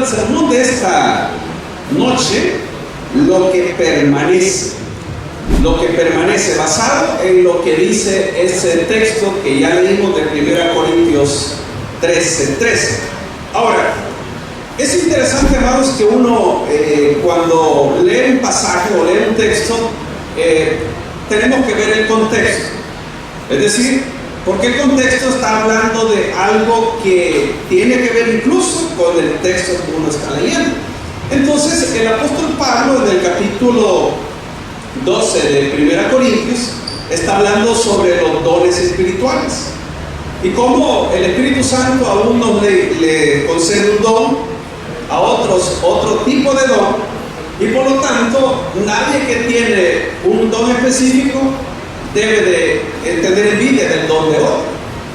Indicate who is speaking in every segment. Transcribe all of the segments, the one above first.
Speaker 1: el sermón de esta noche, lo que permanece. Lo que permanece, basado en lo que dice ese texto que ya leímos de 1 Corintios 13:13. Ahora, es interesante, amados, que uno cuando lee un pasaje o lee un texto, tenemos que ver el contexto. Es decir, porque el contexto está hablando de algo que tiene que ver incluso con el texto que uno está leyendo. Entonces, el apóstol Pablo, en el capítulo 12 de 1 Corintios, está hablando sobre los dones espirituales y cómo el Espíritu Santo a unos le concede un don, a otros otro tipo de don, y por lo tanto nadie que tiene un don específico debe de tener envidia del don de otro.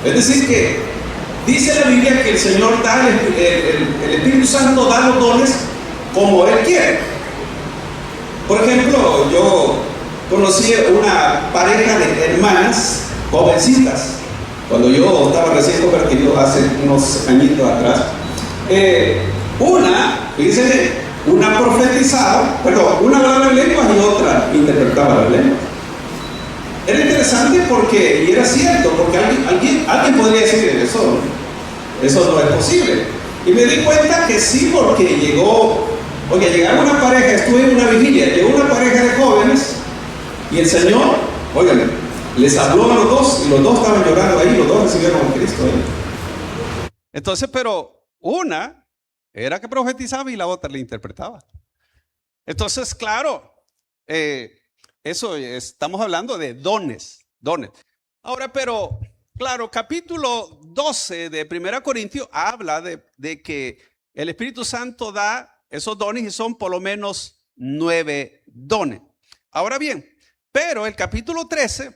Speaker 1: Es decir, que dice la Biblia que el Señor da, el Espíritu Santo da los dones como Él quiere. Por ejemplo, yo conocí una pareja de hermanas jovencitas cuando yo estaba recién convertido hace unos añitos atrás. Una profetizaba, una hablaba en lenguas y otra interpretaba las lenguas. Era interesante porque, y era cierto, porque alguien podría decir eso no es posible. Y me di cuenta que sí, porque llegaron una pareja, estuve en una vigilia, llegó una pareja de jóvenes y el Señor, les habló a los dos y los dos estaban llorando ahí, los dos recibieron a Cristo ahí. Entonces, pero una era que profetizaba y la otra le interpretaba. Entonces, claro, estamos hablando de dones. Ahora, pero, claro, capítulo 12 de 1 Corintios habla de que el Espíritu Santo da esos dones y son por lo menos 9 dones. Ahora bien, pero el capítulo 13,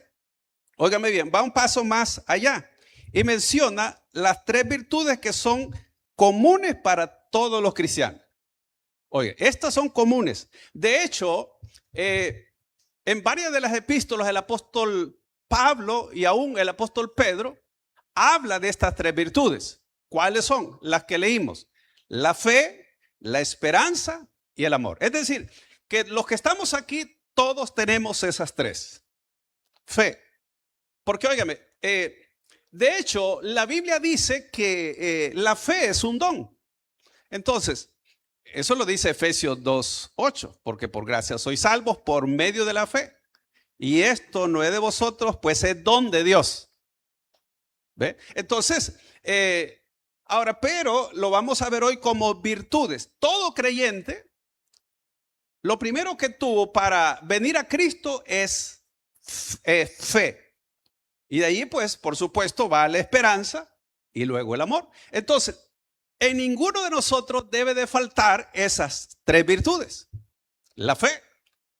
Speaker 1: óigame bien, va un paso más allá y menciona las 3 virtudes que son comunes para todos los cristianos. Oye, estas son comunes. De hecho, en varias de las epístolas el apóstol Pablo y aún el apóstol Pedro habla de estas 3 virtudes. ¿Cuáles son? Las que leímos: la fe, la esperanza y el amor. Es decir, que los que estamos aquí todos tenemos esas 3. Fe. Porque, óigame, de hecho, la Biblia dice que la fe es un don. Entonces, eso lo dice Efesios 2:8, porque por gracia sois salvos por medio de la fe. Y esto no es de vosotros, pues es don de Dios. ¿Ve? Entonces, ahora, pero lo vamos a ver hoy como virtudes. Todo creyente, lo primero que tuvo para venir a Cristo es fe. Y de ahí, pues, por supuesto, va la esperanza y luego el amor. Entonces, en ninguno de nosotros debe de faltar esas 3 virtudes: la fe,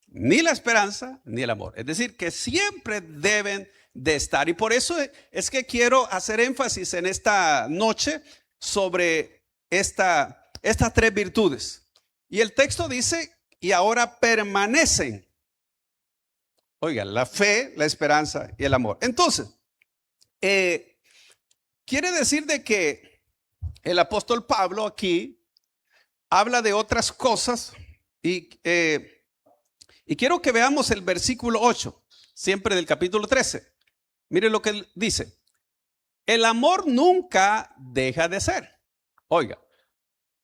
Speaker 1: ni la esperanza, ni el amor. Es decir, que siempre deben de estar. Y por eso es que quiero hacer énfasis en esta noche sobre estas 3 virtudes. Y el texto dice: y ahora permanecen. Oigan, la fe, la esperanza y el amor. Entonces, quiere decir de que el apóstol Pablo aquí habla de otras cosas y quiero que veamos el versículo 8, siempre del capítulo 13. Mire lo que él dice: el amor nunca deja de ser. Oiga,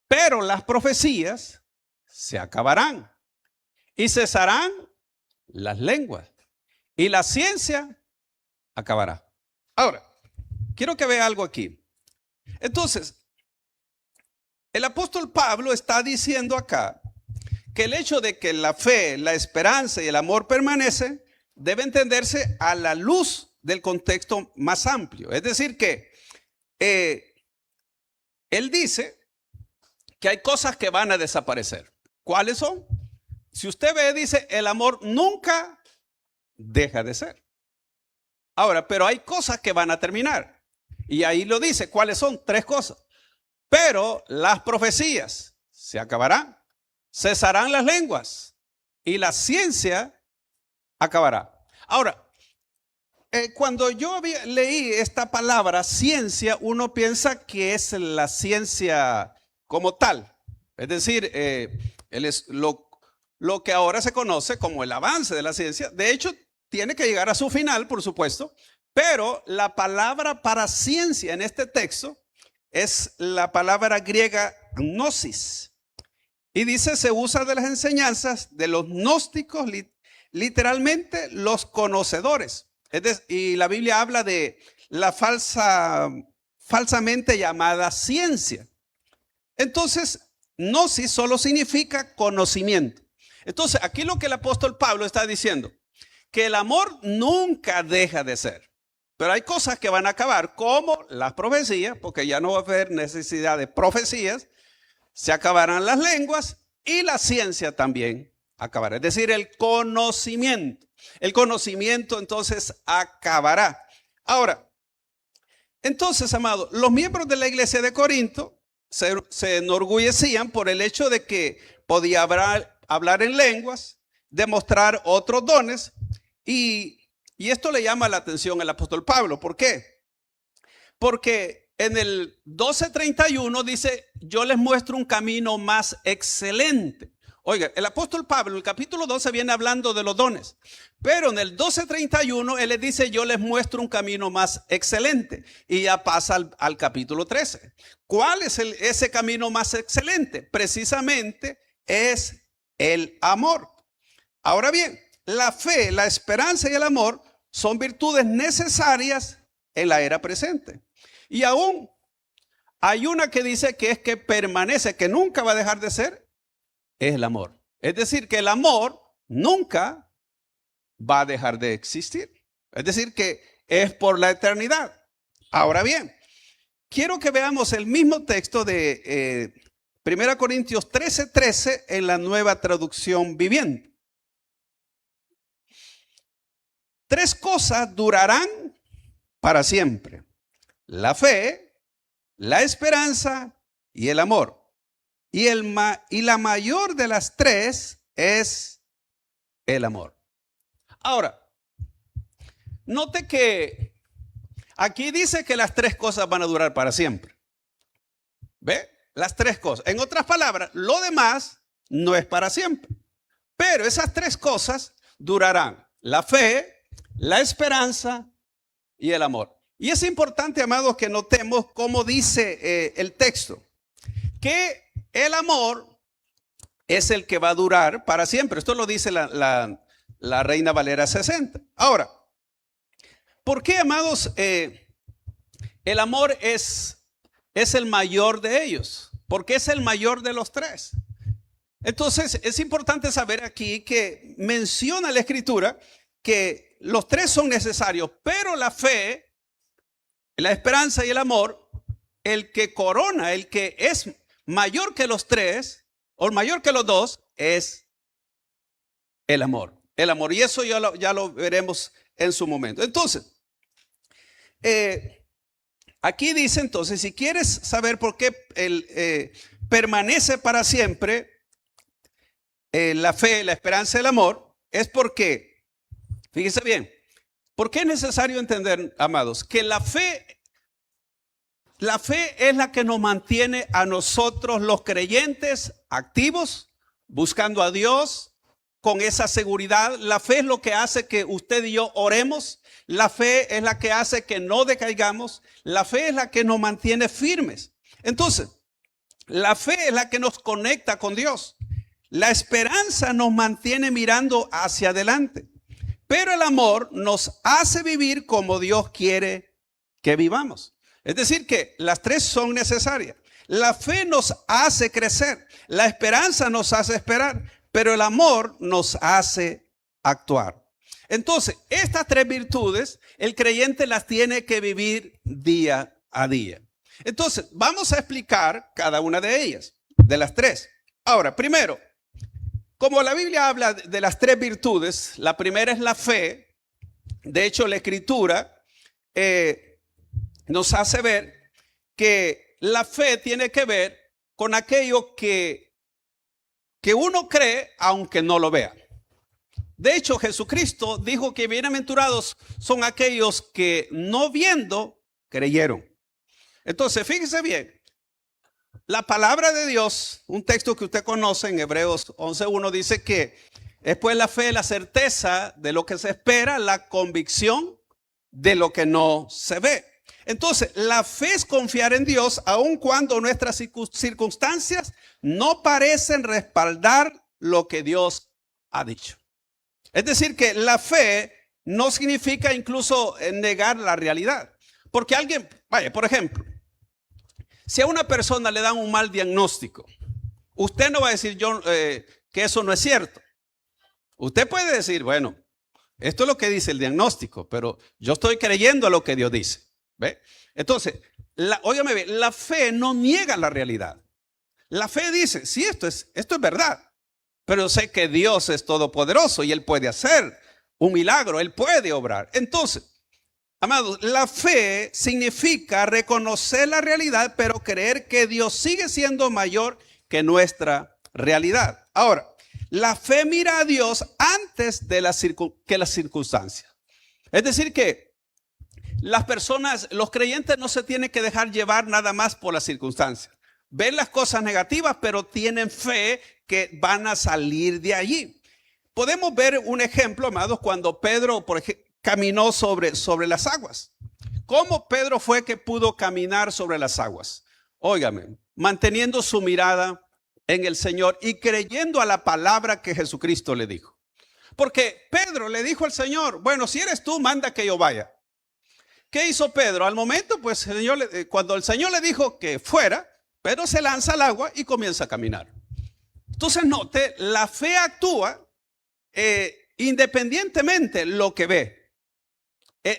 Speaker 1: pero las profecías se acabarán y cesarán las lenguas y la ciencia acabará. Ahora, quiero que vea algo aquí. Entonces, el apóstol Pablo está diciendo acá que el hecho de que la fe, la esperanza y el amor permanecen debe entenderse a la luz del contexto más amplio. Es decir que él dice que hay cosas que van a desaparecer. ¿Cuáles son? Si usted ve, dice, el amor nunca deja de ser. Ahora, pero hay cosas que van a terminar. Y ahí lo dice, ¿cuáles son? 3 cosas. Pero las profecías se acabarán, cesarán las lenguas y la ciencia acabará. Ahora, cuando yo leí esta palabra ciencia, uno piensa que es la ciencia como tal. Es decir, lo que ahora se conoce como el avance de la ciencia, de hecho, tiene que llegar a su final, por supuesto, pero la palabra para ciencia en este texto es la palabra griega gnosis. Y dice, se usa de las enseñanzas de los gnósticos, literalmente los conocedores. Y la Biblia habla de la falsamente llamada ciencia. Entonces, gnosis solo significa conocimiento. Entonces, aquí lo que el apóstol Pablo está diciendo, que el amor nunca deja de ser. Pero hay cosas que van a acabar, como las profecías, porque ya no va a haber necesidad de profecías, se acabarán las lenguas y la ciencia también acabará. Es decir, el conocimiento. El conocimiento entonces acabará. Ahora, entonces, amados, los miembros de la iglesia de Corinto se enorgullecían por el hecho de que podía hablar en lenguas, demostrar otros dones, y esto le llama la atención al apóstol Pablo. ¿Por qué? Porque en el 12:31 dice, yo les muestro un camino más excelente. Oiga, el apóstol Pablo, en el capítulo 12 viene hablando de los dones, pero en el 12:31 él les dice, yo les muestro un camino más excelente. Y ya pasa al capítulo 13. ¿Cuál es ese camino más excelente? Precisamente es el amor. Ahora bien, la fe, la esperanza y el amor son virtudes necesarias en la era presente. Y aún hay una que dice que es que permanece, que nunca va a dejar de ser, es el amor. Es decir, que el amor nunca va a dejar de existir. Es decir, que es por la eternidad. Ahora bien, quiero que veamos el mismo texto de 1 Corintios 13:13 en la Nueva Traducción Viviente. 3 cosas durarán para siempre: la fe, la esperanza y el amor. Y la mayor de las 3 es el amor. Ahora, note que aquí dice que las 3 cosas van a durar para siempre. ¿Ve? Las 3 cosas. En otras palabras, lo demás no es para siempre. Pero esas 3 cosas durarán: la fe, la esperanza y el amor. Y es importante, amados, que notemos cómo dice el texto, que el amor es el que va a durar para siempre. Esto lo dice la Reina Valera 60. Ahora, ¿por qué, amados, el amor es el mayor de ellos? Porque es el mayor de los 3. Entonces, es importante saber aquí que menciona la Escritura que los 3 son necesarios, pero la fe, la esperanza y el amor, el que corona, el que es mayor que los 3 o mayor que los 2, es el amor. El amor, y eso ya lo veremos en su momento. Entonces, aquí dice entonces, si quieres saber por qué permanece para siempre la fe, la esperanza y el amor, es porque, fíjense bien, ¿por qué es necesario entender, amados, que la fe es la que nos mantiene a nosotros los creyentes activos, buscando a Dios con esa seguridad? La fe es lo que hace que usted y yo oremos. La fe es la que hace que no decaigamos. La fe es la que nos mantiene firmes. Entonces, la fe es la que nos conecta con Dios. La esperanza nos mantiene mirando hacia adelante. Pero el amor nos hace vivir como Dios quiere que vivamos. Es decir, que las 3 son necesarias. La fe nos hace crecer, la esperanza nos hace esperar, pero el amor nos hace actuar. Entonces, estas 3 virtudes, el creyente las tiene que vivir día a día. Entonces, vamos a explicar cada una de ellas, de las 3. Ahora, primero, como la Biblia habla de las 3 virtudes, la primera es la fe. De hecho, la Escritura nos hace ver que la fe tiene que ver con aquello que uno cree aunque no lo vea. De hecho, Jesucristo dijo que bienaventurados son aquellos que no viendo creyeron. Entonces, fíjense bien, la palabra de Dios, un texto que usted conoce en Hebreos 11:1, dice que es pues la fe, la certeza de lo que se espera, la convicción de lo que no se ve. Entonces, la fe es confiar en Dios aun cuando nuestras circunstancias no parecen respaldar lo que Dios ha dicho. Es decir, que la fe no significa incluso negar la realidad. Porque alguien, vaya, por ejemplo, si a una persona le dan un mal diagnóstico, usted no va a decir que eso no es cierto. Usted puede decir, bueno, esto es lo que dice el diagnóstico, pero yo estoy creyendo a lo que Dios dice. ¿Ve? Entonces, óigame bien, la fe no niega la realidad. La fe dice, sí, esto es verdad, pero sé que Dios es todopoderoso y Él puede hacer un milagro, Él puede obrar. Entonces, amados, la fe significa reconocer la realidad, pero creer que Dios sigue siendo mayor que nuestra realidad. Ahora, la fe mira a Dios antes de que las circunstancias. Es decir que las personas, los creyentes no se tienen que dejar llevar nada más por las circunstancias. Ven las cosas negativas, pero tienen fe que van a salir de allí. Podemos ver un ejemplo, amados, cuando Pedro, por ejemplo, caminó sobre las aguas. ¿Cómo Pedro fue que pudo caminar sobre las aguas? Óigame, manteniendo su mirada en el Señor y creyendo a la palabra que Jesucristo le dijo. Porque Pedro le dijo al Señor, bueno, si eres tú, manda que yo vaya. ¿Qué hizo Pedro? Al momento, pues, cuando el Señor le dijo que fuera, Pedro se lanza al agua y comienza a caminar. Entonces, note, la fe actúa independientemente lo que ve.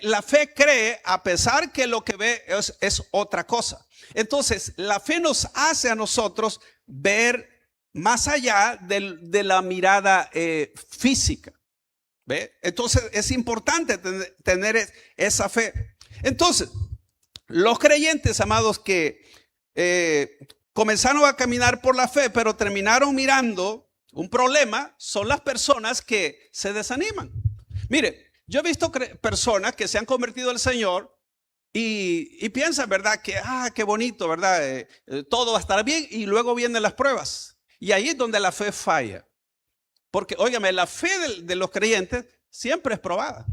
Speaker 1: La fe cree a pesar que lo que ve es otra cosa. Entonces, la fe nos hace a nosotros ver más allá de la mirada física. ¿Ve? Entonces, es importante tener esa fe. Entonces, los creyentes, amados, que comenzaron a caminar por la fe, pero terminaron mirando un problema, son las personas que se desaniman. Mire, yo he visto personas que se han convertido al Señor y piensan, ¿verdad? Que, qué bonito, ¿verdad? Todo va a estar bien y luego vienen las pruebas. Y ahí es donde la fe falla. Porque, óigame, la fe de los creyentes siempre es probada.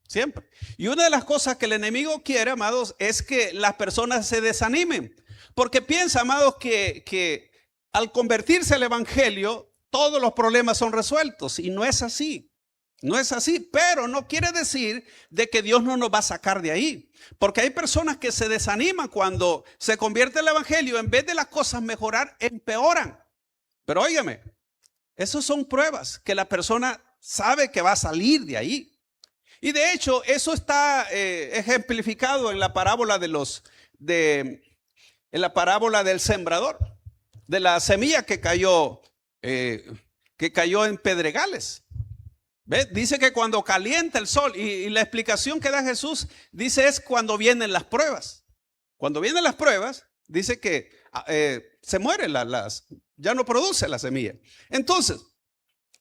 Speaker 1: Siempre. Y una de las cosas que el enemigo quiere, amados, es que las personas se desanimen. Porque piensa, amados, que al convertirse al evangelio, todos los problemas son resueltos. Y no es así. No es así. Pero no quiere decir de que Dios no nos va a sacar de ahí. Porque hay personas que se desaniman cuando se convierte el evangelio. En vez de las cosas mejorar, empeoran. Pero óigame, esas son pruebas que la persona sabe que va a salir de ahí. Y de hecho, eso está ejemplificado en la parábola en la parábola del sembrador, de la semilla que cayó en pedregales. ¿Ves? Dice que cuando calienta el sol, y la explicación que da Jesús, dice es cuando vienen las pruebas. Cuando vienen las pruebas, dice que se muere ya no produce la semilla. Entonces,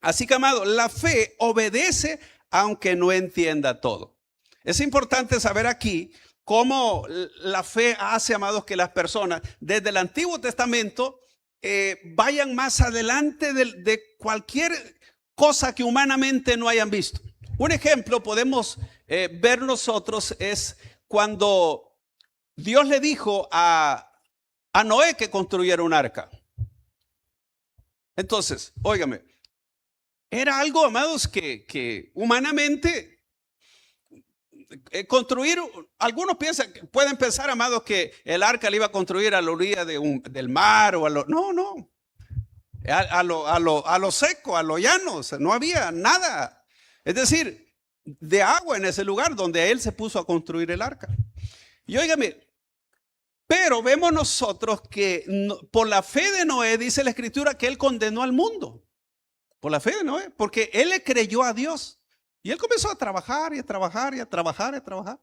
Speaker 1: así que, amado, la fe obedece aunque no entienda todo. Es importante saber aquí cómo la fe hace, amados, que las personas desde el Antiguo Testamento vayan más adelante de cualquier cosa que humanamente no hayan visto. Un ejemplo podemos ver nosotros es cuando Dios le dijo a Noé que construyera un arca. Entonces, óigame, era algo, amados, que humanamente construir, algunos pueden pensar, amados, que el arca le iba a construir a la orilla del mar o no, a lo seco, a lo llano, o sea, no había nada. Es decir, de agua en ese lugar donde él se puso a construir el arca. Y óigame, pero vemos nosotros que por la fe de Noé, dice la Escritura, que él condenó al mundo. Por la fe de Noé, porque él le creyó a Dios. Y él comenzó a trabajar y a trabajar y a trabajar y a trabajar.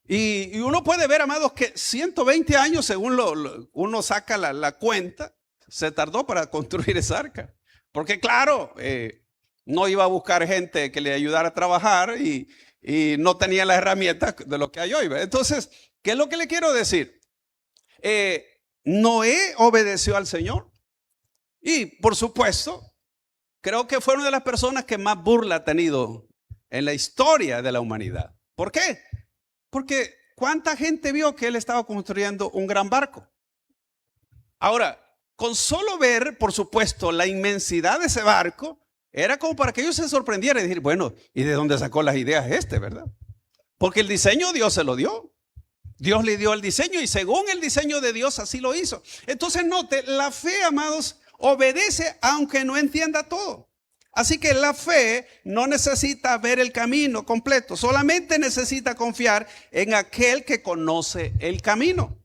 Speaker 1: Y uno puede ver, amados, que 120 años, según uno saca la cuenta, se tardó para construir esa arca. Porque claro, no iba a buscar gente que le ayudara a trabajar y no tenía las herramientas de lo que hay hoy. Entonces, ¿qué es lo que le quiero decir? Noé obedeció al Señor. Y por supuesto, creo que fue una de las personas que más burla ha tenido en la historia de la humanidad. ¿Por qué? Porque ¿cuánta gente vio que él estaba construyendo un gran barco? Ahora, con solo ver, por supuesto, la inmensidad de ese barco, era como para que ellos se sorprendieran y decir, bueno, ¿y de dónde sacó las ideas verdad? Porque el diseño Dios se lo dio. Dios le dio el diseño y según el diseño de Dios así lo hizo. Entonces note, la fe, amados, obedece aunque no entienda todo. Así que la fe no necesita ver el camino completo, solamente necesita confiar en aquel que conoce el camino.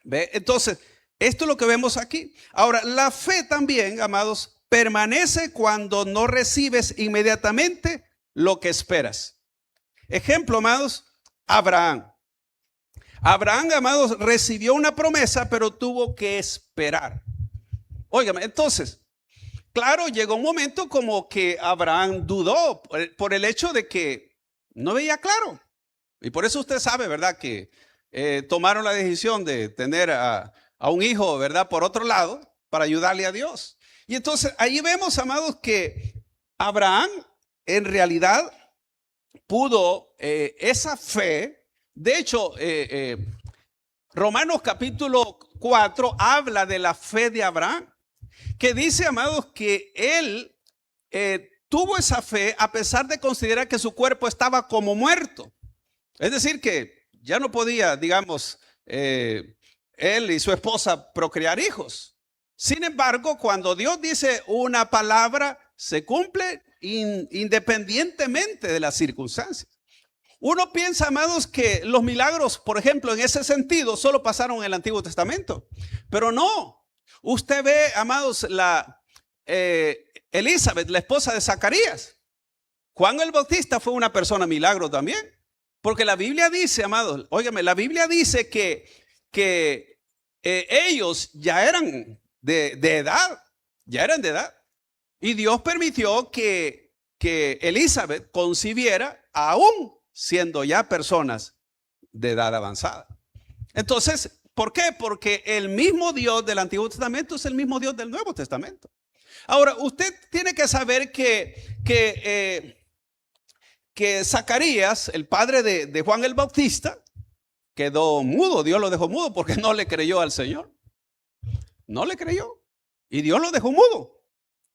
Speaker 1: ¿Ve? Entonces, esto es lo que vemos aquí. Ahora, la fe también, amados, permanece cuando no recibes inmediatamente lo que esperas. Ejemplo, amados, Abraham. Abraham, amados, recibió una promesa, pero tuvo que esperar. Óigame, entonces, claro, llegó un momento como que Abraham dudó por el hecho de que no veía claro. Y por eso usted sabe, ¿verdad? Que tomaron la decisión de tener a un hijo, ¿verdad? Por otro lado, para ayudarle a Dios. Y entonces ahí vemos, amados, que Abraham en realidad pudo esa fe. De hecho, Romanos capítulo 4 habla de la fe de Abraham, que dice, amados, que él tuvo esa fe a pesar de considerar que su cuerpo estaba como muerto. Es decir, que ya no podía, digamos, él y su esposa procrear hijos. Sin embargo, cuando Dios dice una palabra, se cumple independientemente de las circunstancias. Uno piensa, amados, que los milagros, por ejemplo, en ese sentido, solo pasaron en el Antiguo Testamento. Pero no. Usted ve, amados, Elizabeth, la esposa de Zacarías. Juan el Bautista fue una persona milagro también. Porque la Biblia dice, amados, óigame, la Biblia dice que ellos ya eran de edad. Ya eran de edad. Y Dios permitió que Elizabeth concibiera aún siendo ya personas de edad avanzada. Entonces, ¿por qué? Porque el mismo Dios del Antiguo Testamento es el mismo Dios del Nuevo Testamento. Ahora, usted tiene que saber que Zacarías, el padre de Juan el Bautista, quedó mudo. Dios lo dejó mudo porque no le creyó al Señor. No le creyó. Y Dios lo dejó mudo.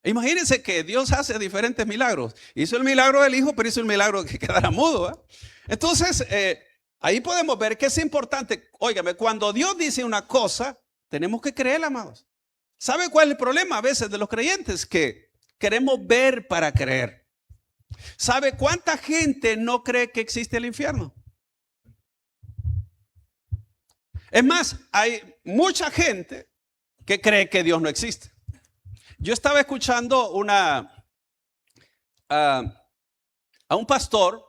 Speaker 1: Imagínense que Dios hace diferentes milagros. Hizo el milagro del hijo, pero hizo el milagro de que quedara mudo. Entonces, ahí podemos ver que es importante. Óigame, cuando Dios dice una cosa, tenemos que creerla, amados. ¿Sabe cuál es el problema a veces de los creyentes? Que queremos ver para creer. ¿Sabe cuánta gente no cree que existe el infierno? Es más, hay mucha gente que cree que Dios no existe. Yo estaba escuchando a un pastor,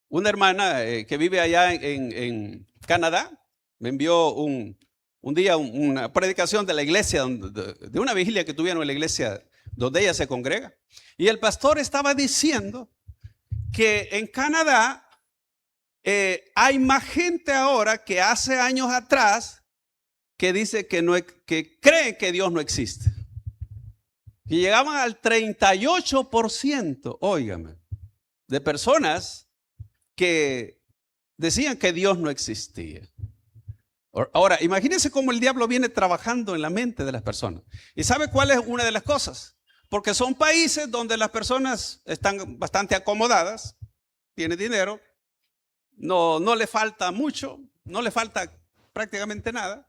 Speaker 1: una hermana que vive allá en Canadá, me envió un día una predicación de la iglesia, de una vigilia que tuvieron en la iglesia donde ella se congrega. Y el pastor estaba diciendo que en Canadá hay más gente ahora que hace años atrás que dice que cree que Dios no existe. Y llegaban al 38%, óigame, de personas que decían que Dios no existía. Ahora, imagínense cómo el diablo viene trabajando en la mente de las personas. ¿Y sabe cuál es una de las cosas? Porque son países donde las personas están bastante acomodadas, tienen dinero, no le falta mucho, no le falta prácticamente nada.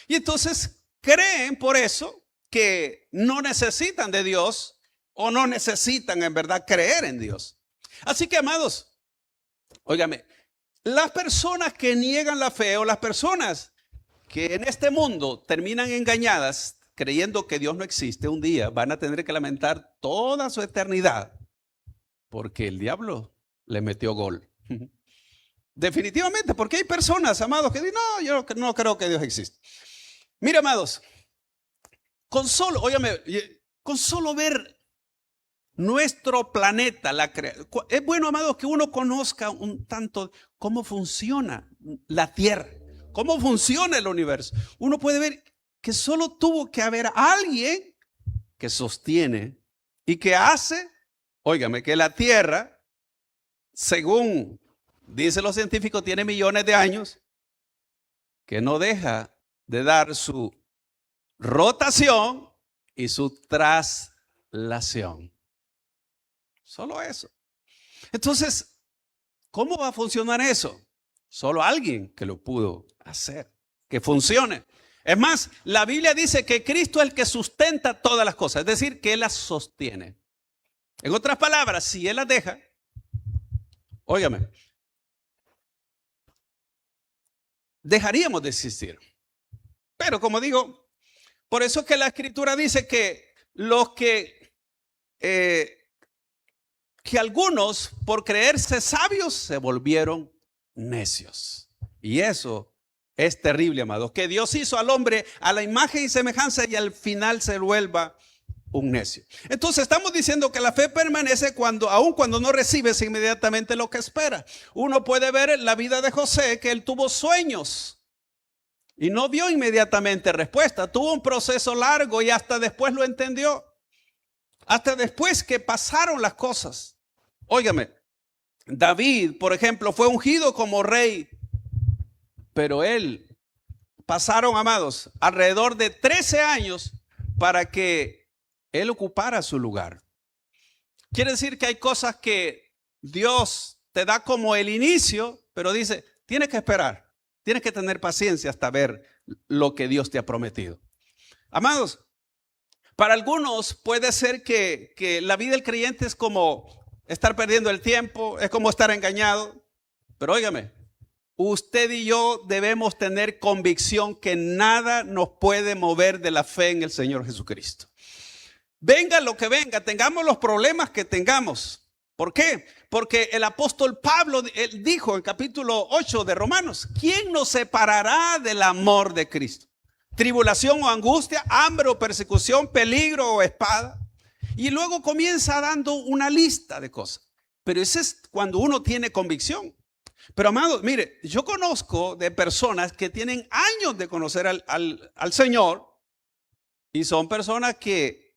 Speaker 1: Y entonces creen por eso que no necesitan de Dios o no necesitan en verdad creer en Dios. Así que, amados, óigame, las personas que niegan la fe o las personas que en este mundo terminan engañadas creyendo que Dios no existe, un día van a tener que lamentar toda su eternidad porque el diablo le metió gol. Definitivamente, porque hay personas, amados, que dicen, no, yo no creo que Dios existe. Mira, amados, con solo ver nuestro planeta, es bueno, amados, que uno conozca un tanto cómo funciona la Tierra, cómo funciona el universo. Uno puede ver que solo tuvo que haber alguien que sostiene y que hace, óigame, que la Tierra, según dicen los científicos, tiene millones de años, que no deja de dar su rotación y su traslación. Solo eso. Entonces, ¿cómo va a funcionar eso? Solo alguien que lo pudo hacer, que funcione. Es más, la Biblia dice que Cristo es el que sustenta todas las cosas, es decir, que Él las sostiene. En otras palabras, si Él las deja, óigame, dejaríamos de existir. Pero como digo, por eso es que la Escritura dice que los que algunos por creerse sabios se volvieron necios. Y eso es terrible, amados, que Dios hizo al hombre a la imagen y semejanza y al final se vuelva un necio. Entonces estamos diciendo que la fe permanece aun cuando no recibes inmediatamente lo que espera. Uno puede ver en la vida de José que él tuvo sueños y no vio inmediatamente respuesta. Tuvo un proceso largo y hasta después lo entendió. Hasta después que pasaron las cosas. Óigame, David, por ejemplo, fue ungido como rey, pero pasaron, amados, alrededor de 13 años para que él ocupara su lugar. Quiere decir que hay cosas que Dios te da como el inicio, pero dice, tienes que esperar, tienes que tener paciencia hasta ver lo que Dios te ha prometido. Amados, para algunos puede ser que la vida del creyente es como estar perdiendo el tiempo, es como estar engañado. Pero óigame, usted y yo debemos tener convicción que nada nos puede mover de la fe en el Señor Jesucristo. Venga lo que venga, tengamos los problemas que tengamos. ¿Por qué? Porque el apóstol Pablo él dijo en capítulo 8 de Romanos, ¿quién nos separará del amor de Cristo? Tribulación o angustia, hambre o persecución, peligro o espada. Y luego comienza dando una lista de cosas. Pero eso es cuando uno tiene convicción. Pero amado, mire, yo conozco de personas que tienen años de conocer al Señor y son personas que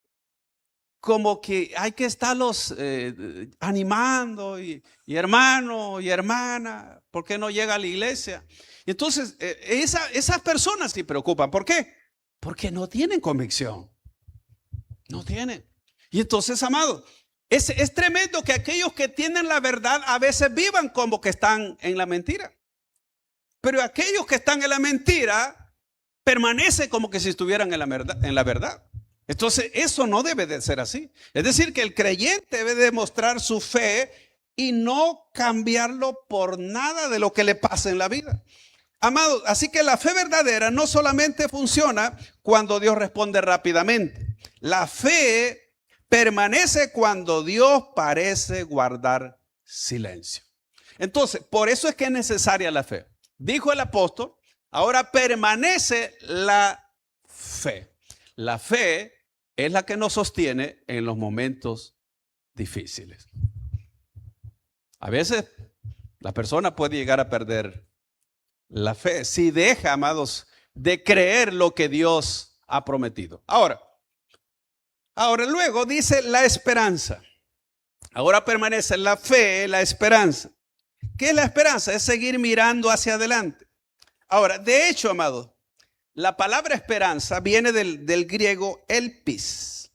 Speaker 1: como que hay que estarlos animando y hermano y hermana, ¿por qué no llega a la iglesia? Y entonces esas personas se preocupan. ¿Por qué? Porque no tienen convicción. No tienen. Y entonces, amado, es tremendo que aquellos que tienen la verdad a veces vivan como que están en la mentira. Pero aquellos que están en la mentira permanecen como que si estuvieran en la verdad. Entonces, eso no debe de ser así. Es decir, que el creyente debe demostrar su fe y no cambiarlo por nada de lo que le pasa en la vida. Amado, así que la fe verdadera no solamente funciona cuando Dios responde rápidamente. La fe permanece cuando Dios parece guardar silencio. Entonces, por eso es que es necesaria la fe. Dijo el apóstol, ahora permanece la fe. La fe es la que nos sostiene en los momentos difíciles. A veces la persona puede llegar a perder la fe si deja, amados, de creer lo que Dios ha prometido. Ahora luego dice la esperanza. Ahora permanece la fe, la esperanza. ¿Qué es la esperanza? Es seguir mirando hacia adelante. Ahora, de hecho, amado, la palabra esperanza viene del griego elpis.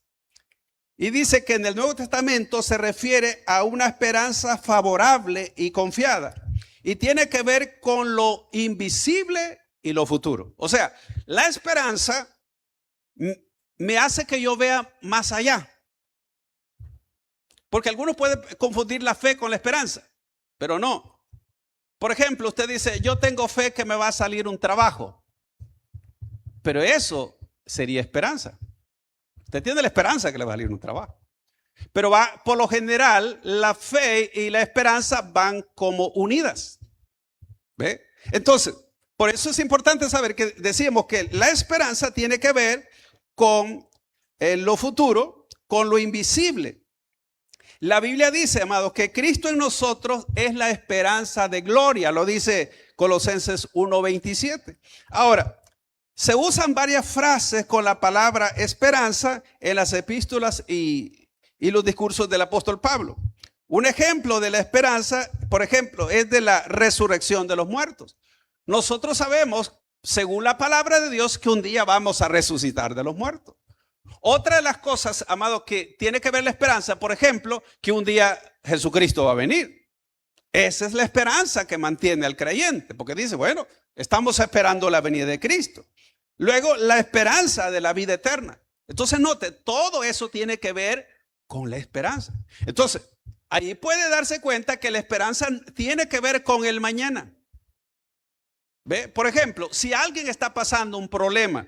Speaker 1: Y dice que en el Nuevo Testamento se refiere a una esperanza favorable y confiada. Y tiene que ver con lo invisible y lo futuro. O sea, la esperanza me hace que yo vea más allá. Porque algunos pueden confundir la fe con la esperanza, pero no. Por ejemplo, usted dice, yo tengo fe que me va a salir un trabajo. Pero eso sería esperanza. Usted tiene la esperanza que le va a salir un trabajo. Pero por lo general, la fe y la esperanza van como unidas. ¿Ve? Entonces, por eso es importante saber que decimos que la esperanza tiene que ver con lo futuro, con lo invisible. La Biblia dice, amados, que Cristo en nosotros es la esperanza de gloria. Lo dice Colosenses 1:27. Ahora, Se usan varias frases con la palabra esperanza en las epístolas y los discursos del apóstol Pablo. Un ejemplo de la esperanza, por ejemplo, es de la resurrección de los muertos. Nosotros sabemos, según la palabra de Dios, que un día vamos a resucitar de los muertos. Otra de las cosas, amados, que tiene que ver la esperanza, por ejemplo, que un día Jesucristo va a venir. Esa es la esperanza que mantiene al creyente, porque dice, bueno, estamos esperando la venida de Cristo. Luego, la esperanza de la vida eterna. Entonces, note, todo eso tiene que ver con la esperanza. Entonces, ahí puede darse cuenta que la esperanza tiene que ver con el mañana. ¿Ve? Por ejemplo, si alguien está pasando un problema,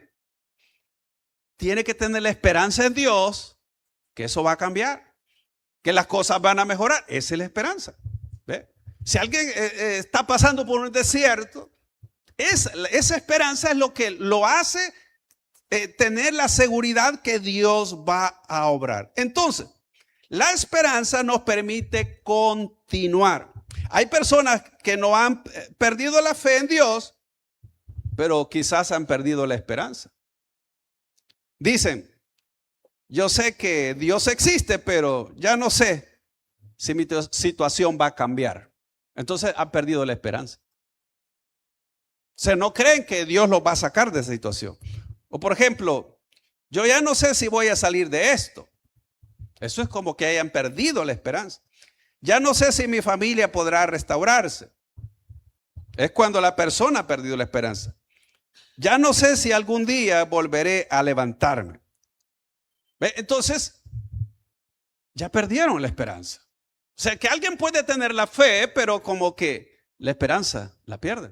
Speaker 1: tiene que tener la esperanza en Dios que eso va a cambiar, que las cosas van a mejorar. Esa es la esperanza. ¿Ve? Si alguien está pasando por un desierto, esa esperanza es lo que lo hace tener la seguridad que Dios va a obrar. Entonces, la esperanza nos permite continuar. Hay personas que no han perdido la fe en Dios, pero quizás han perdido la esperanza. Dicen, yo sé que Dios existe, pero ya no sé si mi situación va a cambiar. Entonces han perdido la esperanza. O sea, no creen que Dios los va a sacar de esa situación. O por ejemplo, yo ya no sé si voy a salir de esto. Eso es como que hayan perdido la esperanza. Ya no sé si mi familia podrá restaurarse. Es cuando la persona ha perdido la esperanza. Ya no sé si algún día volveré a levantarme. ¿Ve? Entonces, ya perdieron la esperanza. O sea, que alguien puede tener la fe, pero como que la esperanza la pierde.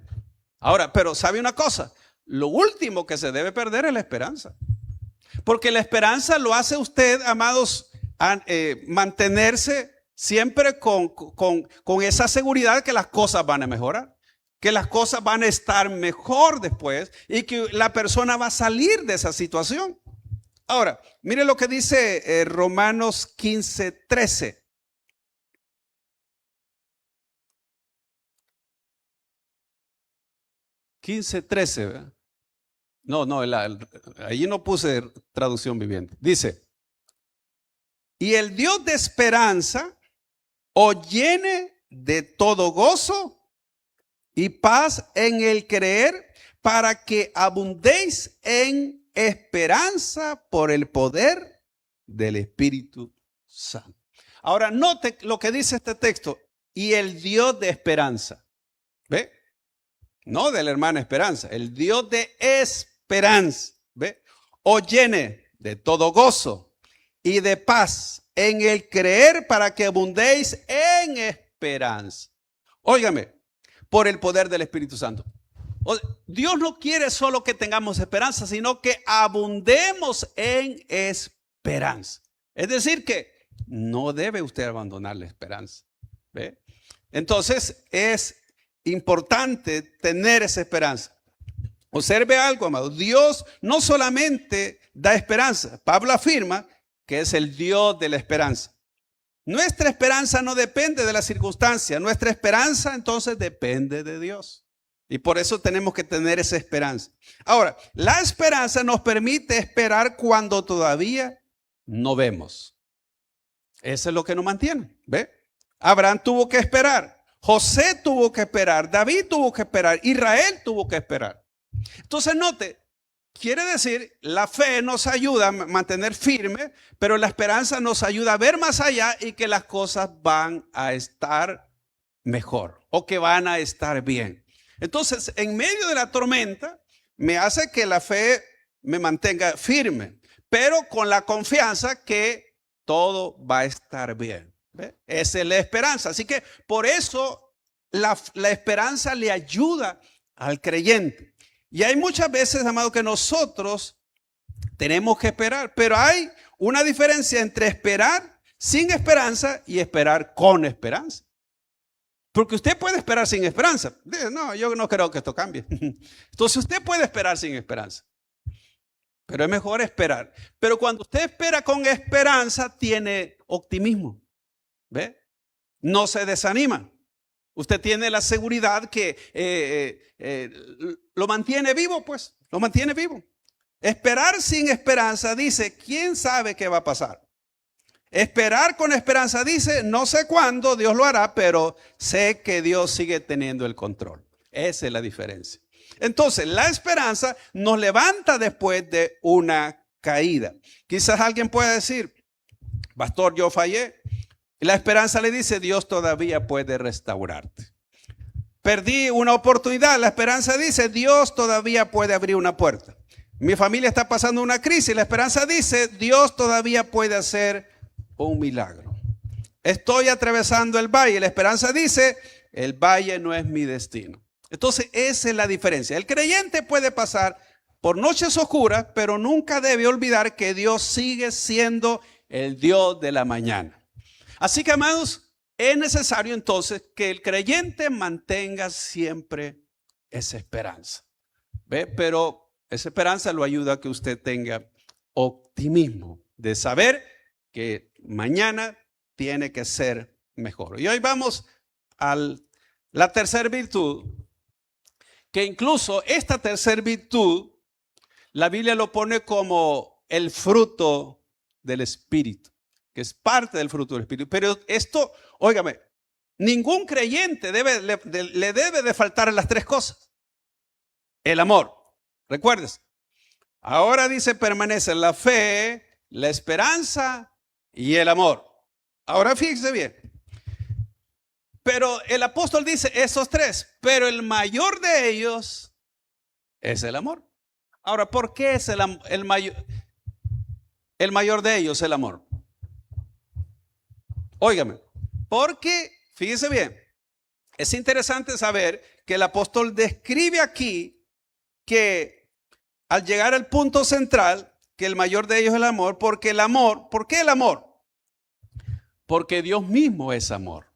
Speaker 1: Ahora, pero ¿sabe una cosa? Lo último que se debe perder es la esperanza. Porque la esperanza lo hace usted, amados, mantenerse siempre con esa seguridad que las cosas van a mejorar, que las cosas van a estar mejor después y que la persona va a salir de esa situación. Ahora, mire lo que dice Romanos 15:13. ¿verdad? No, ahí no puse traducción viviente. Dice, y el Dios de esperanza os llene de todo gozo y paz en el creer, para que abundéis en esperanza por el poder del Espíritu Santo. Ahora, note lo que dice este texto, y el Dios de esperanza. ¿Ve? No de la hermana Esperanza, el Dios de esperanza. ¿Ve? Os llene de todo gozo y de paz en el creer, para que abundéis en esperanza. Óigame, por el poder del Espíritu Santo. Dios no quiere solo que tengamos esperanza, sino que abundemos en esperanza. Es decir, que no debe usted abandonar la esperanza. ¿Ve? Entonces es importante tener esa esperanza. Observe algo, amado. Dios no solamente da esperanza. Pablo afirma que es el Dios de la esperanza. Nuestra esperanza no depende de la circunstancia. Nuestra esperanza entonces depende de Dios. Y por eso tenemos que tener esa esperanza. Ahora, la esperanza nos permite esperar cuando todavía no vemos. Eso es lo que nos mantiene. ¿Ve? Abraham tuvo que esperar. José tuvo que esperar. David tuvo que esperar. Israel tuvo que esperar. Entonces note, quiere decir, la fe nos ayuda a mantener firme, pero la esperanza nos ayuda a ver más allá y que las cosas van a estar mejor o que van a estar bien. Entonces, en medio de la tormenta, me hace que la fe me mantenga firme, pero con la confianza que todo va a estar bien. ¿Ve? Esa es la esperanza. Así que por eso la esperanza le ayuda al creyente. Y hay muchas veces, amado, que nosotros tenemos que esperar, pero hay una diferencia entre esperar sin esperanza y esperar con esperanza. Porque usted puede esperar sin esperanza. No, yo no creo que esto cambie. Entonces usted puede esperar sin esperanza. Pero es mejor esperar. Pero cuando usted espera con esperanza, tiene optimismo. ¿Ve? No se desanima. Usted tiene la seguridad que lo mantiene vivo, pues. Lo mantiene vivo. Esperar sin esperanza dice, ¿quién sabe qué va a pasar? Esperar con esperanza dice, no sé cuándo Dios lo hará, pero sé que Dios sigue teniendo el control. Esa es la diferencia. Entonces, la esperanza nos levanta después de una caída. Quizás alguien pueda decir, pastor, yo fallé. Y la esperanza le dice, Dios todavía puede restaurarte. Perdí una oportunidad. La esperanza dice, Dios todavía puede abrir una puerta. Mi familia está pasando una crisis. La esperanza dice, Dios todavía puede hacer un milagro. Estoy atravesando el valle. La esperanza dice, el valle no es mi destino. Entonces, esa es la diferencia. El creyente puede pasar por noches oscuras, pero nunca debe olvidar que Dios sigue siendo el Dios de la mañana. Así que, amados, es necesario entonces que el creyente mantenga siempre esa esperanza. ¿Ve? Pero esa esperanza lo ayuda a que usted tenga optimismo de saber que mañana tiene que ser mejor. Y hoy vamos a la tercera virtud, que incluso esta tercera virtud, la Biblia lo pone como el fruto del Espíritu, que es parte del fruto del Espíritu. Pero esto, óigame, ningún creyente le debe de faltar las tres cosas. El amor, recuerdes. Ahora dice, permanece la fe, la esperanza y el amor. Ahora fíjese bien. Pero el apóstol dice esos tres, pero el mayor de ellos es el amor. Ahora, ¿por qué es el mayor de ellos el amor? Óigame, porque, fíjese bien, es interesante saber que el apóstol describe aquí que al llegar al punto central, que el mayor de ellos es el amor, porque el amor, ¿por qué el amor? Porque Dios mismo es amor.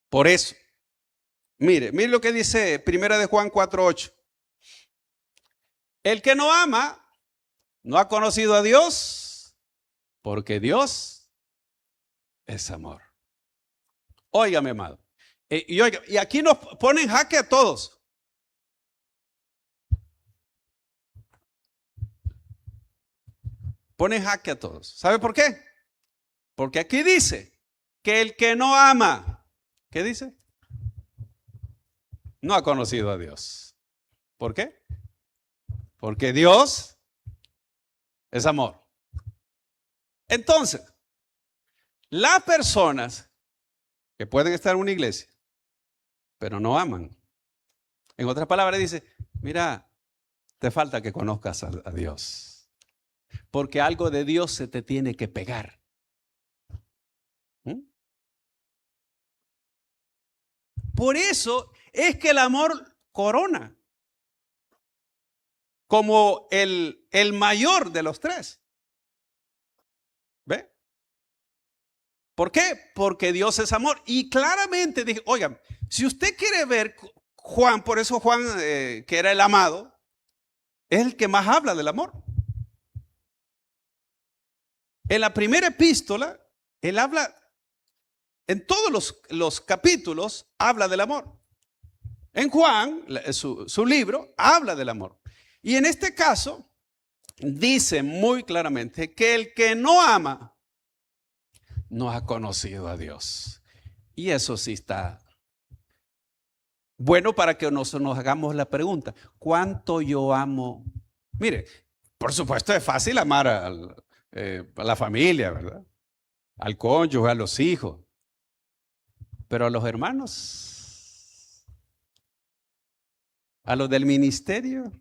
Speaker 1: Por eso, mire lo que dice 1 de Juan 4:8. El que no ama no ha conocido a Dios, porque Dios es amor. Óigame, amado. Y aquí nos ponen jaque a todos. Ponen jaque a todos. ¿Sabe por qué? Porque aquí dice que el que no ama, ¿qué dice? No ha conocido a Dios. ¿Por qué? Porque Dios es amor. Entonces, las personas que pueden estar en una iglesia, pero no aman. En otras palabras dice, mira, te falta que conozcas a Dios. Porque algo de Dios se te tiene que pegar. Por eso es que el amor corona como el mayor de los tres. ¿Ve? ¿Por qué? Porque Dios es amor. Y claramente dije, oigan, si usted quiere ver Juan, por eso Juan, que era el amado, es el que más habla del amor. En la primera epístola, él habla, en todos los capítulos, habla del amor. En Juan, su libro, habla del amor. Y en este caso, dice muy claramente que el que no ama, no ha conocido a Dios. Y eso sí está bueno para que nos hagamos la pregunta, ¿cuánto yo amo? Mire, por supuesto es fácil amar a la familia, ¿verdad? Al cónyuge, a los hijos. Pero a los hermanos, a los del ministerio,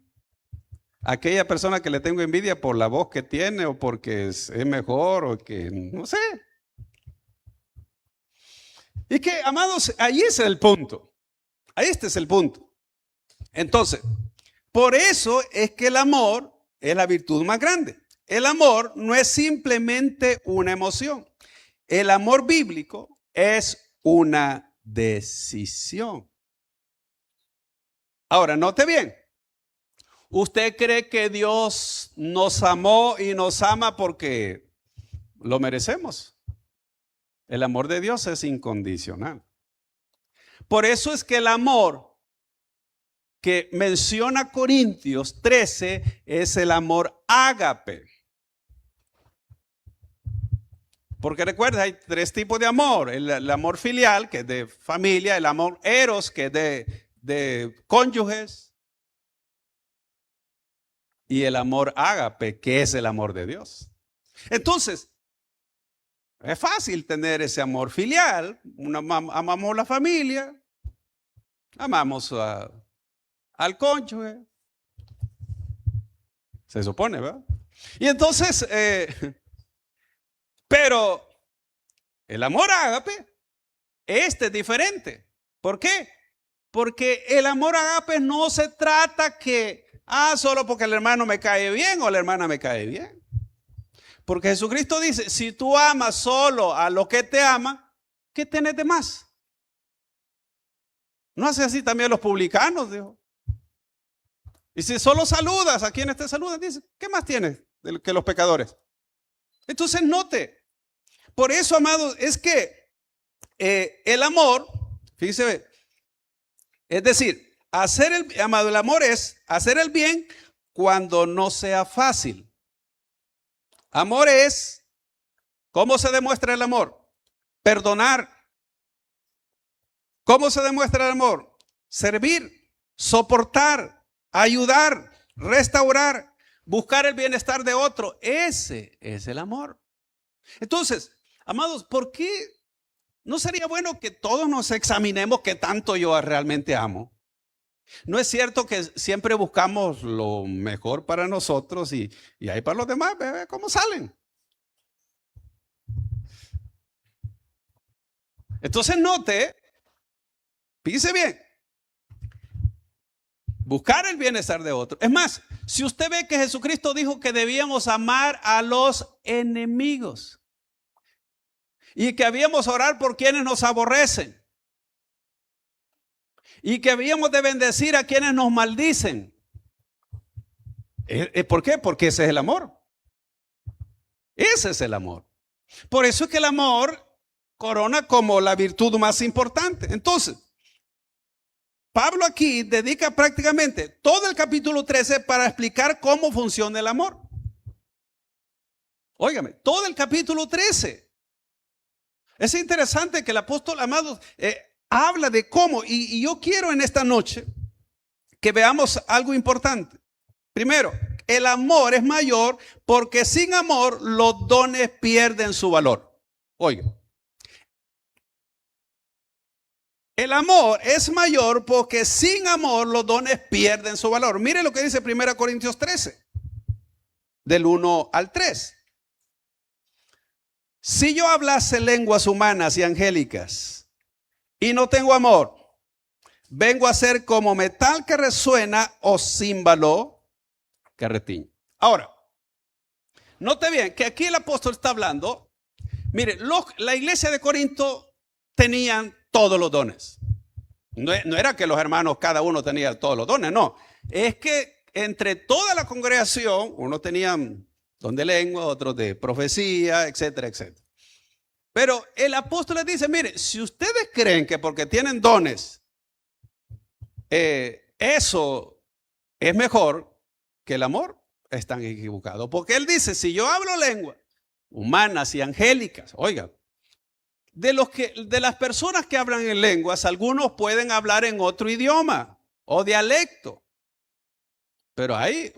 Speaker 1: a aquella persona que le tengo envidia por la voz que tiene o porque es mejor o que no sé. Y que, amados, ahí es el punto. Ahí este es el punto. Entonces, por eso es que el amor es la virtud más grande. El amor no es simplemente una emoción. El amor bíblico es una decisión. Ahora, note bien. ¿Usted cree que Dios nos amó y nos ama porque lo merecemos? El amor de Dios es incondicional. Por eso es que el amor que menciona Corintios 13 es el amor ágape. Porque recuerda, hay tres tipos de amor. El amor filial, que es de familia, el amor eros, que es de cónyuges, y el amor ágape, que es el amor de Dios. Entonces, es fácil tener ese amor filial. Amamos la familia, amamos al cónyuge, se supone, ¿verdad? Y entonces, pero el amor ágape, este es diferente. ¿Por qué? Porque el amor ágape no se trata que, solo porque el hermano me cae bien o la hermana me cae bien. Porque Jesucristo dice, si tú amas solo a los que te aman, ¿qué tenés de más? ¿No hace así también los publicanos? Dijo. Y si solo saludas a quienes te saludan, dice, ¿qué más tienes que los pecadores? Entonces note, por eso, amados, es que el amor, fíjese, es decir, amado, el amor es hacer el bien cuando no sea fácil. Amor es, ¿cómo se demuestra el amor? Perdonar. ¿Cómo se demuestra el amor? Servir, soportar, ayudar, restaurar, buscar el bienestar de otro. Ese es el amor. Entonces, amados, ¿por qué no sería bueno que todos nos examinemos qué tanto yo realmente amo? No es cierto que siempre buscamos lo mejor para nosotros y ahí para los demás, ve cómo salen. Entonces note, fíjese bien, buscar el bienestar de otro. Es más, si usted ve que Jesucristo dijo que debíamos amar a los enemigos y que habíamos orar por quienes nos aborrecen y que habíamos de bendecir a quienes nos maldicen. ¿Por qué? Porque ese es el amor. Ese es el amor. Por eso es que el amor corona como la virtud más importante. Entonces, Pablo aquí dedica prácticamente todo el capítulo 13 para explicar cómo funciona el amor. Óigame, todo el capítulo 13. Es interesante que el apóstol, amados, habla de cómo, y yo quiero en esta noche que veamos algo importante. Primero, el amor es mayor porque sin amor los dones pierden su valor. Oiga, el amor es mayor porque sin amor los dones pierden su valor. Mire lo que dice 1 Corintios 13, del 1 al 3. Si yo hablase lenguas humanas y angélicas y no tengo amor, vengo a ser como metal que resuena o címbalo que retiñe. Ahora, note bien que aquí el apóstol está hablando. Mire, la iglesia de Corinto tenían todos los dones. No era que los hermanos cada uno tenía todos los dones, no. Es que entre toda la congregación, unos tenían don de lengua, otros de profecía, etcétera, etcétera. Pero el apóstol les dice, mire, si ustedes creen que porque tienen dones, eso es mejor que el amor, están equivocados. Porque él dice, si yo hablo lenguas humanas y angélicas, oigan, de las personas que hablan en lenguas, algunos pueden hablar en otro idioma o dialecto, pero hay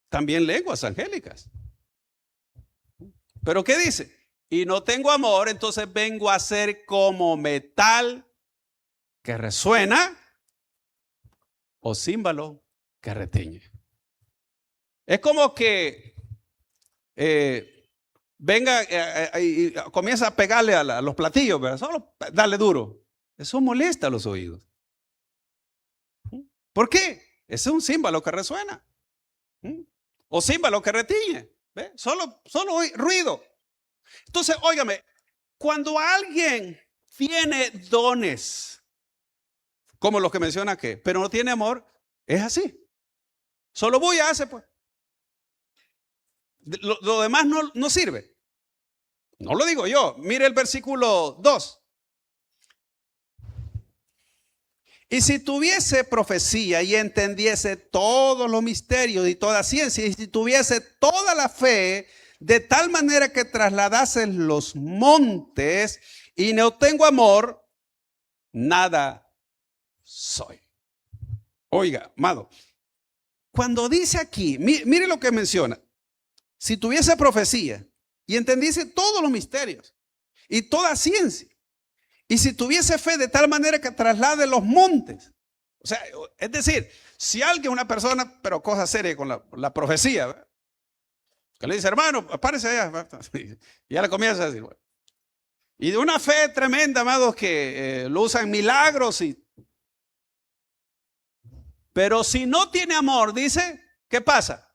Speaker 1: también lenguas angélicas. ¿Pero qué dice? Y no tengo amor, entonces vengo a ser como metal que resuena o címbalo que retiñe. Es como que venga y comienza a pegarle a los platillos, ¿verdad? Solo darle duro. Eso molesta a los oídos. ¿Por qué? Ese es un címbalo que resuena. O címbalo que retiñe. ¿Ve? Solo ruido. Entonces, óigame, cuando alguien tiene dones, como los que menciona aquí, pero no tiene amor, es así. Solo bulla hace, pues. Lo demás no sirve. No lo digo yo. Mire el versículo 2. Y si tuviese profecía y entendiese todos los misterios y toda ciencia, y si tuviese toda la fe, de tal manera que trasladase los montes, y no tengo amor, nada soy. Oiga, amado, cuando dice aquí, mire lo que menciona. Si tuviese profecía y entendiese todos los misterios y toda ciencia, y si tuviese fe de tal manera que traslade los montes. O sea, es decir, si alguien, una persona, pero cosa seria con la profecía, ¿verdad? Que le dice, hermano, párese allá. Y ya le comienza a decir, bueno. Y de una fe tremenda, amados, que lo usan milagros. Pero si no tiene amor, dice, ¿qué pasa?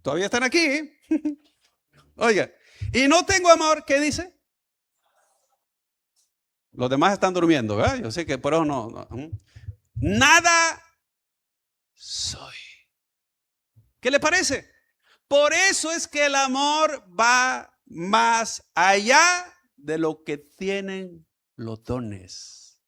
Speaker 1: Todavía están aquí. Oiga, y no tengo amor, ¿qué dice? Los demás están durmiendo, ¿verdad? Yo sé que por eso no. Nada soy. ¿Qué le parece? Por eso es que el amor va más allá de lo que tienen los dones.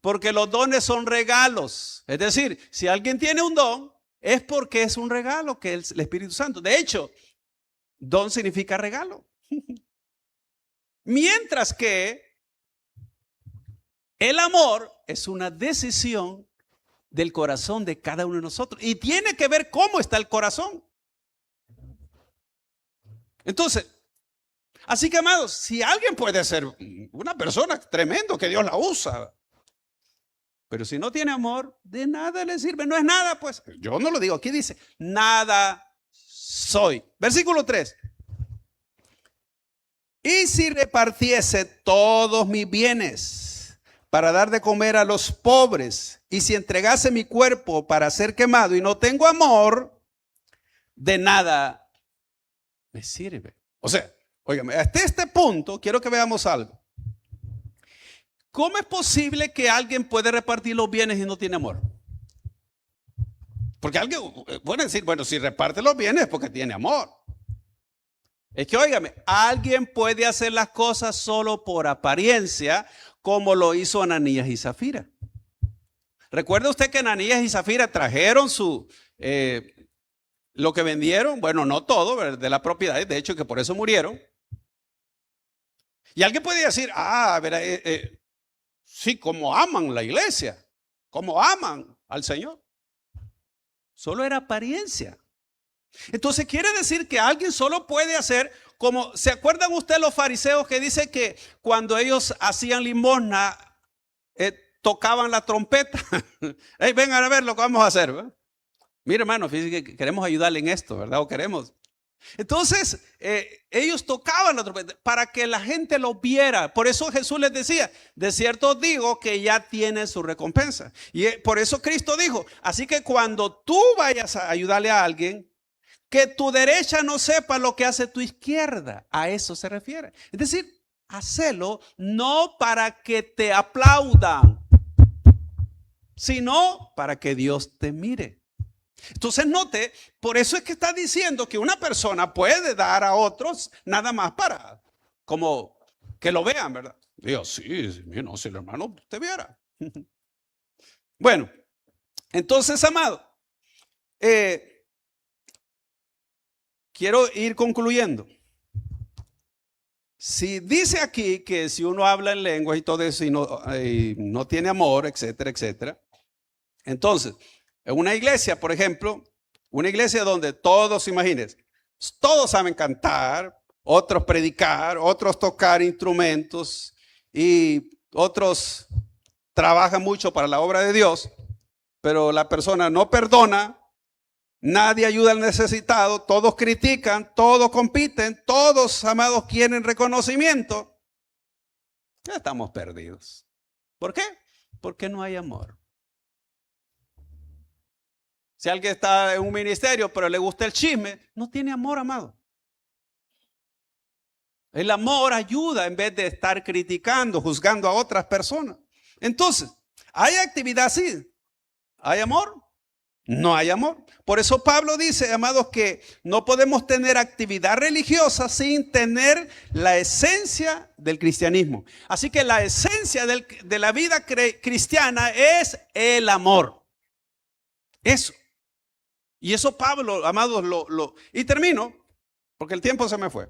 Speaker 1: Porque los dones son regalos. Es decir, si alguien tiene un don, es porque es un regalo que es el Espíritu Santo. De hecho, don significa regalo. Mientras que el amor es una decisión del corazón de cada uno de nosotros. Y tiene que ver cómo está el corazón. Entonces, así que amados, si alguien puede ser una persona tremendo que Dios la usa, pero si no tiene amor, de nada le sirve. No es nada, pues. Yo no lo digo. Aquí dice, nada soy. Versículo 3. Y si repartiese todos mis bienes para dar de comer a los pobres, y si entregase mi cuerpo para ser quemado y no tengo amor, de nada me sirve. O sea, óigame, hasta este punto quiero que veamos algo. ¿Cómo es posible que alguien puede repartir los bienes y no tiene amor? Porque alguien puede decir, bueno, si reparte los bienes es porque tiene amor. Es que, óigame, alguien puede hacer las cosas solo por apariencia, como lo hizo Ananías y Zafira. ¿Recuerda usted que Ananías y Zafira trajeron lo que vendieron? Bueno, no todo, de la propiedad, de hecho que por eso murieron. Y alguien puede decir, sí, como aman la iglesia, como aman al Señor. Solo era apariencia. Entonces quiere decir que alguien solo puede hacer como, ¿se acuerdan ustedes los fariseos que dicen que cuando ellos hacían limosna, tocaban la trompeta? Hey, vengan a ver lo que vamos a hacer, ¿verdad? Mira, hermano, fíjense que queremos ayudarle en esto, ¿verdad? O queremos. Entonces, ellos tocaban la trompeta para que la gente lo viera. Por eso Jesús les decía, de cierto os digo que ya tienen su recompensa. Y por eso Cristo dijo, así que cuando tú vayas a ayudarle a alguien, que tu derecha no sepa lo que hace tu izquierda. A eso se refiere. Es decir, hacelo no para que te aplaudan, sino para que Dios te mire. Entonces note, por eso es que está diciendo que una persona puede dar a otros nada más para, como que lo vean, ¿verdad? Digo, sí, no, si el hermano te viera. Bueno, entonces, amado, quiero ir concluyendo. Si dice aquí que si uno habla en lenguas y todo eso y no tiene amor, etcétera, etcétera. Entonces, en una iglesia, por ejemplo, una iglesia donde todos, imagínense, todos saben cantar, otros predicar, otros tocar instrumentos y otros trabajan mucho para la obra de Dios, pero la persona no perdona. Nadie ayuda al necesitado, todos critican, todos compiten, todos, amados, quieren reconocimiento. Ya estamos perdidos. ¿Por qué? Porque no hay amor. Si alguien está en un ministerio, pero le gusta el chisme, no tiene amor, amado. El amor ayuda en vez de estar criticando, juzgando a otras personas. Entonces, hay actividad así. ¿Hay amor? no hay amor. Por eso Pablo dice, amados, que no podemos tener actividad religiosa sin tener la esencia del cristianismo. Así que la esencia de la vida cristiana es el amor. Eso. Y eso Pablo, amados, y termino, porque el tiempo se me fue.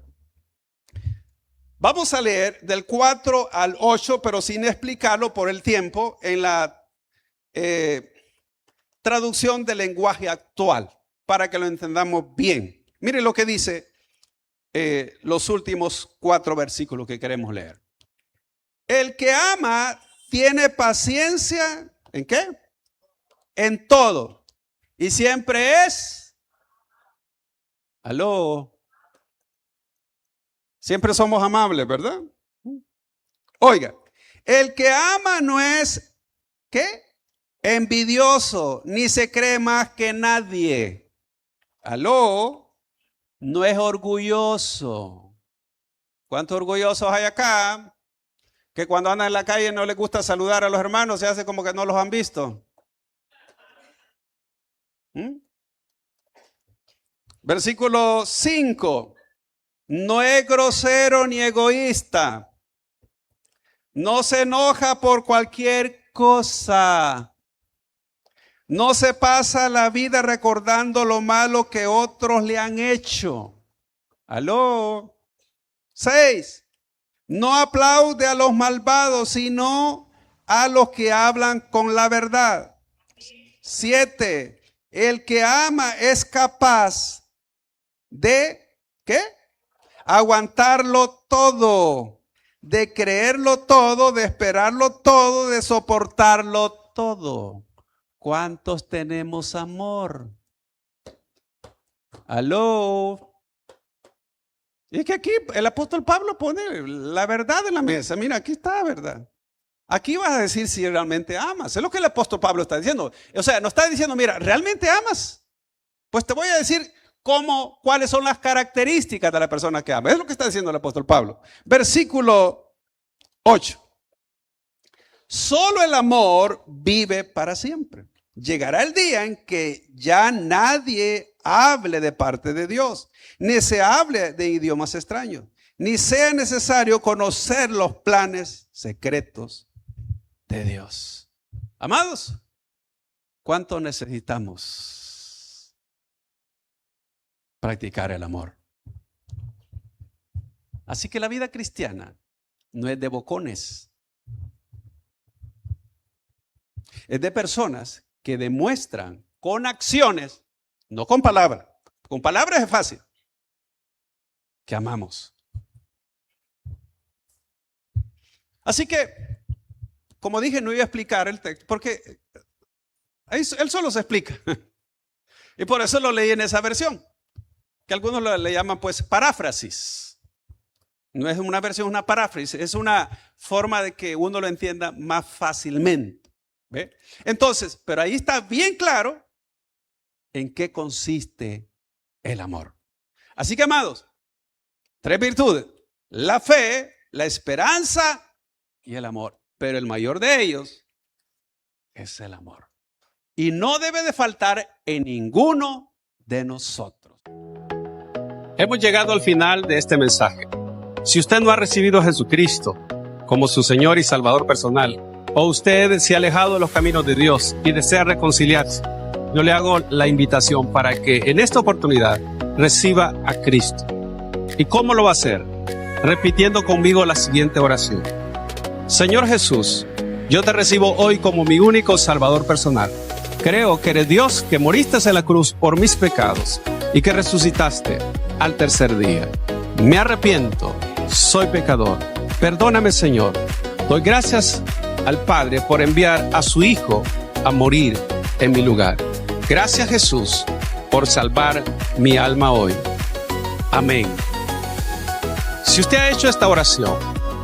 Speaker 1: Vamos a leer del 4 al 8, pero sin explicarlo por el tiempo, en la traducción del lenguaje actual, para que lo entendamos bien. Mire lo que dice los últimos 4 versículos que queremos leer. El que ama tiene paciencia, ¿en qué? En todo. Y siempre es, aló, siempre somos amables, ¿verdad? Oiga, el que ama no es, ¿qué? Envidioso, ni se cree más que nadie. Aló, no es orgulloso. ¿Cuántos orgullosos hay acá? Que cuando andan en la calle no les gusta saludar a los hermanos, se hace como que no los han visto. Versículo 5. No es grosero ni egoísta. No se enoja por cualquier cosa. No se pasa la vida recordando lo malo que otros le han hecho. Aló. 6. No aplaude a los malvados, sino a los que hablan con la verdad. 7. El que ama es capaz de, ¿qué? Aguantarlo todo, de creerlo todo, de esperarlo todo, de soportarlo todo. ¿Cuántos tenemos amor? Aló. Y es que aquí el apóstol Pablo pone la verdad en la mesa. Mira, aquí está la verdad. Aquí vas a decir si realmente amas. Es lo que el apóstol Pablo está diciendo. O sea, no está diciendo, mira, ¿realmente amas? Pues te voy a decir cuáles son las características de la persona que ama. Es lo que está diciendo el apóstol Pablo. Versículo 8. Solo el amor vive para siempre. Llegará el día en que ya nadie hable de parte de Dios, ni se hable de idiomas extraños, ni sea necesario conocer los planes secretos de Dios. Amados, ¿cuánto necesitamos practicar el amor? Así que la vida cristiana no es de bocones, es de personas que demuestran con acciones, no con palabras. Con palabras es fácil, que amamos. Así que, como dije, no iba a explicar el texto, porque él solo se explica. Y por eso lo leí en esa versión, que algunos le llaman pues paráfrasis. No es una versión, es una paráfrasis, es una forma de que uno lo entienda más fácilmente. ¿Ve? Entonces, pero ahí está bien claro en qué consiste el amor. Así que, amados, 3 virtudes: la fe, la esperanza y el amor. Pero el mayor de ellos es el amor. Y no debe de faltar en ninguno de nosotros. Hemos llegado al final de este mensaje. Si usted no ha recibido a Jesucristo como su Señor y Salvador personal, o usted se ha alejado de los caminos de Dios y desea reconciliarse, yo le hago la invitación para que en esta oportunidad reciba a Cristo. ¿Y cómo lo va a hacer? Repitiendo conmigo la siguiente oración. Señor Jesús, yo te recibo hoy como mi único Salvador personal. Creo que eres Dios, que moriste en la cruz por mis pecados y que resucitaste al tercer día. Me arrepiento, soy pecador. Perdóname, Señor. Doy gracias al Padre por enviar a su Hijo a morir en mi lugar. Gracias, Jesús, por salvar mi alma hoy. Amén. Si usted ha hecho esta oración,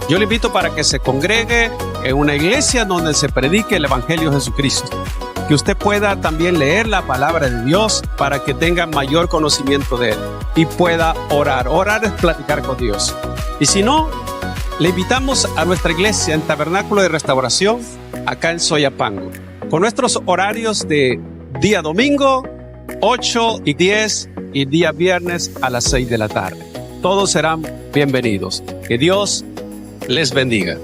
Speaker 1: yo le invito para que se congregue en una iglesia donde se predique el Evangelio de Jesucristo. Que usted pueda también leer la palabra de Dios para que tenga mayor conocimiento de Él y pueda orar. Orar es platicar con Dios. Y si no, le invitamos a nuestra iglesia en Tabernáculo de Restauración, acá en Soyapango, con nuestros horarios de día domingo, 8 y 10, y día viernes a las 6 de la tarde. Todos serán bienvenidos. Que Dios les bendiga.